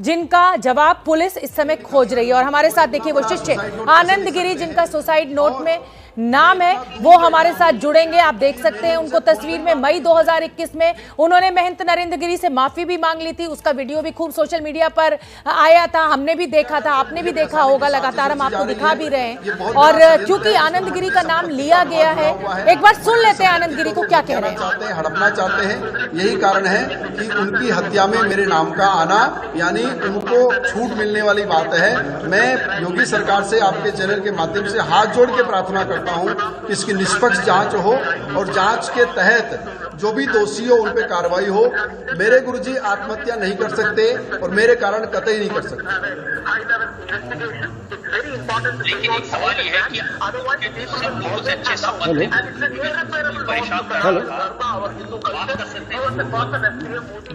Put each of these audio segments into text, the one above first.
जिनका जवाब पुलिस इस समय खोज रही है। और हमारे साथ देखिए वो शिष्य आनंद गिरी, जिनका सुसाइड नोट में नाम है, वो हमारे साथ जुड़ेंगे। आप देख सकते हैं उनको तस्वीर में। मई 2021 में उन्होंने महंत नरेंद्र गिरी से माफी भी मांग ली थी। उसका वीडियो भी खूब सोशल मीडिया पर आया था, हमने भी देखा था, आपने भी देखा होगा, लगातार हम आपको दिखा भी रहे हैं। और क्योंकि आनंद गिरी का नाम लिया गया है, एक बार सुन लेते हैं आनंद गिरी को क्या कह रहे हैं। हड़पना चाहते हैं, यही कारण है कि उनकी हत्या में मेरे नाम का आना, यानी उनको छूट मिलने वाली बात है। मैं योगी सरकार से आपके चैनल के माध्यम से हाथ जोड़ के प्रार्थना करता हूं कि इसकी निष्पक्ष जांच हो और जांच के तहत जो भी दोषी हो उन पे कार्रवाई हो। मेरे गुरुजी आत्महत्या नहीं कर सकते और मेरे कारण कतई नहीं कर सकते। लेकिन एक सवाल ये है कि बहुत अच्छे संबंध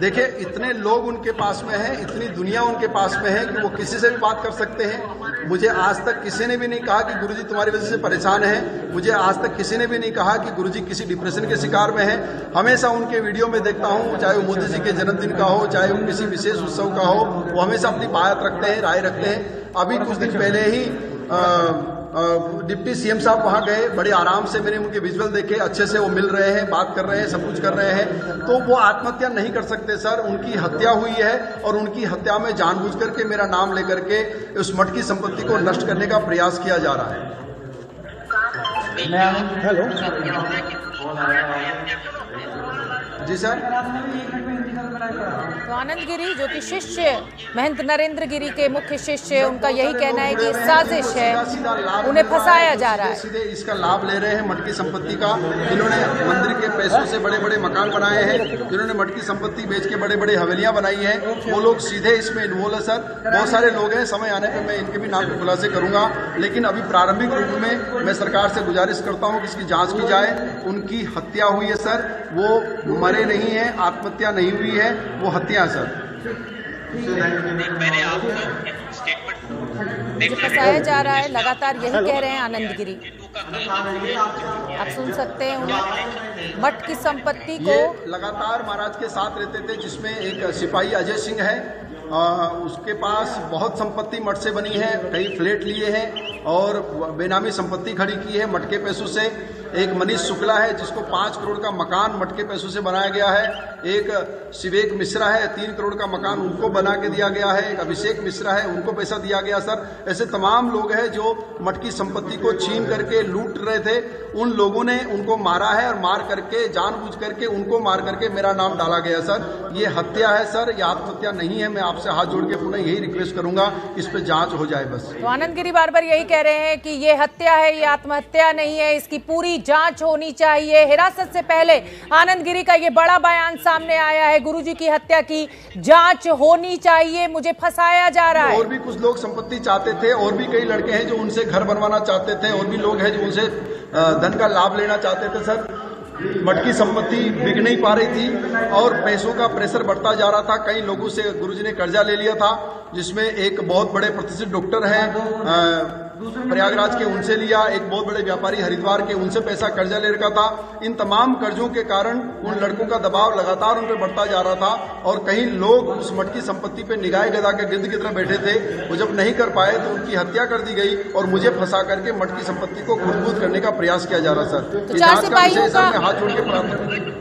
देखिए, इतने लोग उनके पास में हैं, इतनी दुनिया उनके पास में है कि वो किसी से भी बात कर सकते हैं। मुझे आज तक किसी ने भी नहीं कहा कि गुरुजी तुम्हारी वजह से परेशान है। मुझे आज तक किसी ने भी नहीं कहा कि गुरुजी किसी डिप्रेशन के शिकार में है। हमेशा उनके वीडियो में देखता हूं, चाहे वो मोदी जी के जन्मदिन का हो, चाहे वो किसी विशेष उत्सव का हो, वो हमेशा अपनी बात रखते हैं, राय रखते हैं। अभी कुछ दिन पहले ही डिप्टी सीएम साहब वहां गए, बड़े आराम से मैंने उनके विजुअल देखे, अच्छे से वो मिल रहे हैं, बात कर रहे हैं, सब कुछ कर रहे हैं। तो वो आत्महत्या नहीं कर सकते सर, उनकी हत्या हुई है और उनकी हत्या में जानबूझ करके मेरा नाम लेकर के उस मठ की संपत्ति को नष्ट करने का प्रयास किया जा रहा है। हेलो जी सर। तो आनंद गिरी जो कि शिष्य महंत नरेंद्र गिरी के मुख्य शिष्य, उनका यही कहना है कि साजिश है, उन्हें फंसाया जा रहा है। सीधे इसका लाभ ले रहे हैं मठ की संपत्ति का। जिन्होंने मंदिर के पैसों से बड़े बड़े मकान बनाए हैं, जिन्होंने मठ की संपत्ति बेच के बड़े बड़े हवेलियां बनाई हैं, वो लोग सीधे इसमें इन्वॉल्व है सर। बहुत सारे लोग हैं, समय आने पर मैं इनके भी नाम के खुलासे करूंगा। लेकिन अभी प्रारंभिक रूप में मैं सरकार से गुजारिश करता हूं कि इसकी जांच की जाए। उनकी हत्या हुई है सर, वो मरे नहीं है, आत्महत्या नहीं हुई है, वो हत्या है सर। मैंने आपको स्टेटमेंट फंसाया जा रहा है, लगातार यही कह रहे हैं आनंद गिरी। आप सुन सकते हैं उन्हें मठ की संपत्ति को लगातार महाराज के साथ रहते थे, जिसमें एक सिपाही अजय सिंह है, उसके पास बहुत संपत्ति मठ से बनी है, कई फ्लैट लिए हैं और बेनामी संपत्ति खड़ी की है मठ के पैसों से। एक मनीष शुक्ला है जिसको 5 करोड़ का मकान मठ के पैसों से बनाया गया है। एक शिवेक मिश्रा है, 3 करोड़ का मकान उनको बना के दिया गया है। एक अभिषेक मिश्रा है, उनको पैसा दिया गया सर। ऐसे तमाम लोग हैं जो मठ की संपत्ति को छीन करके लूट रहे थे। उन लोगों ने उनको मारा है और मार करके, जानबूझ करके उनको मार करके मेरा नाम डाला गया सर। ये हत्या है सर, ये आत्महत्या नहीं है। मैं आपसे हाथ जोड़ के पुनः यही रिक्वेस्ट करूंगा, इस पर जांच हो जाए बस। तो आनंद गिरी बार बार यही कह रहे हैं कि ये हत्या है, ये आत्महत्या नहीं है, इसकी पूरी जांच होनी चाहिए। हिरासत से पहले आनंद गिरी का ये बड़ा बयान सामने आया है, गुरुजी की हत्या की जांच होनी चाहिए, मुझे फंसाया जा रहा है। और भी कुछ लोग संपत्ति चाहते थे, और भी कई लड़के हैं जो उनसे घर बनवाना चाहते थे, और भी लोग हैं जो उनसे धन का लाभ लेना चाहते थे सर। मठ की संपत्ति बिक नहीं पा रही थी और पैसों का प्रेशर बढ़ता जा रहा था। कई लोगों से गुरुजी ने कर्जा ले लिया था, जिसमें एक बहुत बड़े प्रतिष्ठित डॉक्टर हैं प्रयागराज के, उनसे लिया। एक बहुत बड़े व्यापारी हरिद्वार के, उनसे पैसा कर्जा ले रखा था। इन तमाम कर्जों के कारण उन लड़कों का दबाव लगातार उन पर बढ़ता जा रहा था और कई लोग उस मठ की संपत्ति पे निगाह गदा के गिद्ध की तरह बैठे थे। वो जब नहीं कर पाए तो उनकी हत्या कर दी गई और मुझे फंसा करके मठ की संपत्ति को खुरदबुद करने का प्रयास किया जा रहा सर। तो 4 सिपाहियों का हाथ जोड़ के प्रार्थना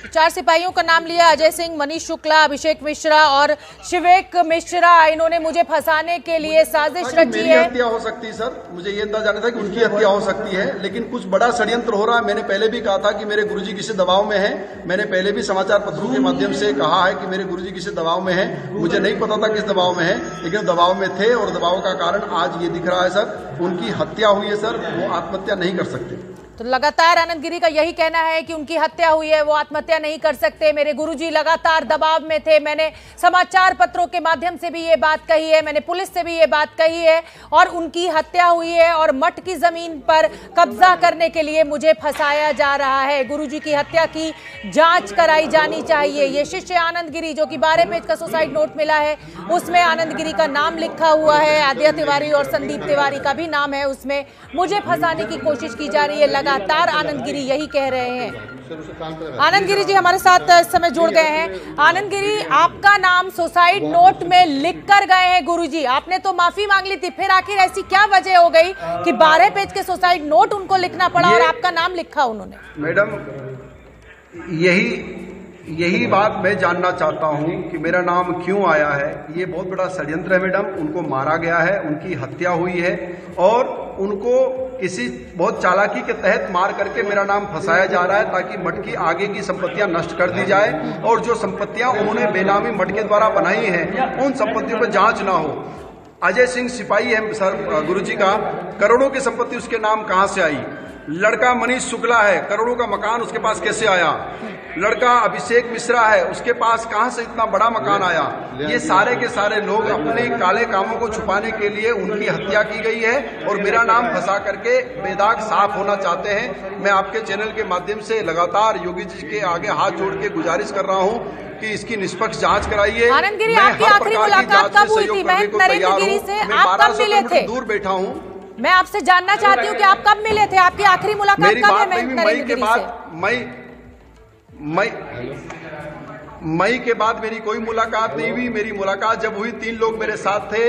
4 सिपाहियों का नाम लिया, अजय सिंह, मनीष शुक्ला, अभिषेक मिश्रा और शिवेक मिश्रा। इन्होंने मुझे फंसाने के लिए साजिश रची है। हत्या हो सकती है सर, मुझे ये अंदाजा नहीं था कि उनकी हत्या हो सकती है, लेकिन कुछ बड़ा षड्यंत्र हो रहा है। मैंने पहले भी कहा था कि मेरे गुरुजी किसी दबाव में है। मैंने पहले भी समाचार पत्रों के माध्यम से कहा है कि मेरे गुरुजी किसी दबाव में है। मुझे नहीं पता था किस दबाव में है, लेकिन दबाव में थे और दबाव का कारण आज ये दिख रहा है सर। उनकी हत्या हुई है सर, वो आत्महत्या नहीं कर सकते। तो लगातार आनंद गिरी का यही कहना है कि उनकी हत्या हुई है, वो आत्महत्या नहीं कर सकते। मेरे गुरुजी लगातार दबाव में थे। मैंने समाचार पत्रों के माध्यम से भी ये बात कही है, मैंने पुलिस से भी ये बात कही है और उनकी हत्या हुई है और मठ की जमीन पर कब्जा करने के लिए मुझे फंसाया जा रहा है। गुरुजी की हत्या की जांच कराई जानी चाहिए। ये शिष्य आनंद गिरी जो कि 12 पेज का सुसाइड नोट मिला है, उसमें आनंद गिरी का नाम लिखा हुआ है, आदित्य तिवारी और संदीप तिवारी का भी नाम है उसमें। मुझे फंसाने की कोशिश की जा रही है। लगातार आनंद गिरी यही कह रहे हैं। आनंद गिरी जी हमारे साथ इस समय जुड़ गए हैं। आनंद गिरी, आपका नाम सुसाइड नोट में लिख कर गए हैं गुरुजी, आपने तो माफी मांग ली थी, फिर आखिर ऐसी क्या वजह हो गई कि 12 पेज के सुसाइड नोट उनको लिखना पड़ा और आपका नाम लिखा उन्होंने? मैडम, यही बात मैं जानना चाहता हूं कि मेरा नाम क्यों आया है। ये बहुत बड़ा षड्यंत्र है मैडम। उनको मारा गया है, उनकी हत्या हुई है और उनको किसी बहुत चालाकी के तहत मार करके मेरा नाम फंसाया जा रहा है ताकि मठ की आगे की संपत्तियां नष्ट कर दी जाए और जो संपत्तियां उन्होंने बेनामी मठ के द्वारा बनाई हैं उन संपत्तियों पर जांच ना हो। अजय सिंह सिपाही है सर गुरुजी का, करोड़ों की संपत्ति उसके नाम कहां से आई? लड़का मनीष शुक्ला है, करोड़ों का मकान उसके पास कैसे आया? लड़का अभिषेक मिश्रा है, उसके पास कहां से इतना बड़ा मकान आया? ये सारे के सारे लोग अपने काले कामों को छुपाने के लिए उनकी हत्या की गई है और मेरा नाम फंसा करके बेदाग साफ होना चाहते हैं। मैं आपके चैनल के माध्यम से लगातार योगी जी के आगे हाथ जोड़ के गुजारिश कर रहा हूं कि इसकी निष्पक्ष जांच कराइए। आनंद गिरी, आपकी आखिरी मुलाकात कब हुई थी नरेंद्र गिरी से? आप कब मिले थे? दूर बैठा हूं। मैं आपसे जानना चाहती हूँ कि आप कब मिले थे, आपकी आखिरी मुलाकात कब है मई के बाद? मई के बाद मेरी कोई मुलाकात नहीं हुई। मेरी मुलाकात जब हुई 3 लोग मेरे साथ थे,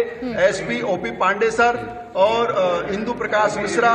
एसपी ओपी पांडे सर और इंदु प्रकाश मिश्रा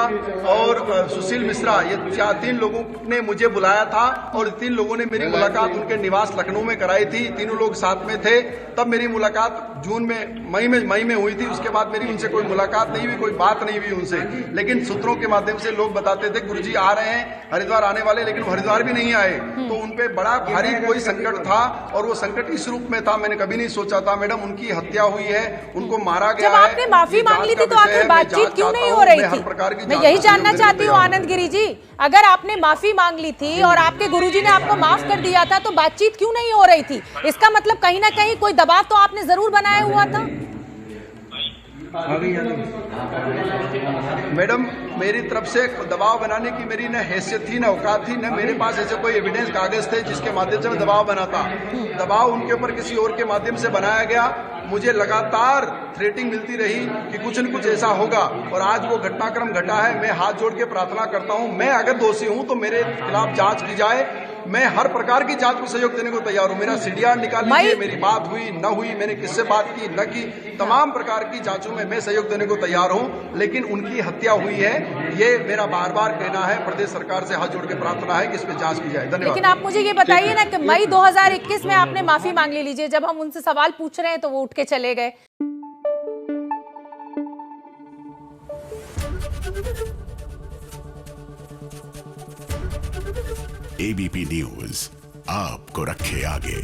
और सुशील मिश्रा। ये 3 लोगों ने मुझे बुलाया था और 3 लोगों ने मेरी मुलाकात उनके निवास लखनऊ में कराई थी। तीनों लोग साथ में थे। तब मेरी मुलाकात मई में हुई थी। उसके बाद मेरी उनसे कोई मुलाकात नहीं हुई, कोई बात नहीं हुई उनसे। लेकिन सूत्रों के माध्यम से लोग बताते थे गुरुजी आ रहे हैं, हरिद्वार आने वाले, लेकिन वो हरिद्वार भी नहीं आए। तो उनपे बड़ा भारी कोई संकट था और वो संकट इस रूप में था, मैंने कभी नहीं सोचा था। मैडम, उनकी हत्या हुई है, उनको मारा गया है। जब आपने माफी मांग ली थी तो आखिर बातचीत क्यों नहीं हो रही थी? मैं यही जानना चाहती हूँ आनंद गिरी जी, अगर आपने माफी मांग ली थी और आपके गुरुजी ने आपको माफ कर दिया था तो बातचीत क्यों नहीं हो रही थी? इसका मतलब कहीं ना कहीं कोई दबाव तो आपने जरूर बनाया हुआ था। मैडम, मेरी तरफ से दबाव बनाने की मेरी न हैसियत थी, न औकात थी, न मेरे पास ऐसे कोई एविडेंस कागज थे जिसके माध्यम से मैं दबाव बनाता। दबाव उनके ऊपर किसी और के माध्यम से बनाया गया। मुझे लगातार थ्रेटिंग मिलती रही कि कुछ न कुछ ऐसा होगा और आज वो घटनाक्रम घटा है। मैं हाथ जोड़ के प्रार्थना करता हूं, मैं अगर दोषी हूं तो मेरे खिलाफ जांच की जाए। मैं हर प्रकार की जांच में सहयोग देने को तैयार हूं। मेरा सीडीआर निकाल लीजिए, मेरी बात हुई न हुई, मैंने किससे बात की न की, तमाम प्रकार की जांचों में मैं सहयोग देने को तैयार हूं। लेकिन उनकी हत्या हुई है, ये मेरा बार बार कहना है। प्रदेश सरकार से हाथ जोड़ के प्रार्थना है कि इस पर जांच की जाए। धन्यवाद। लेकिन आप मुझे ये बताइए ना कि मई 2021 में आपने माफी मांग लीजिए, जब हम उनसे सवाल पूछ रहे हैं तो वो उठ के चले गए। एबीपी न्यूज आपको रखे आगे।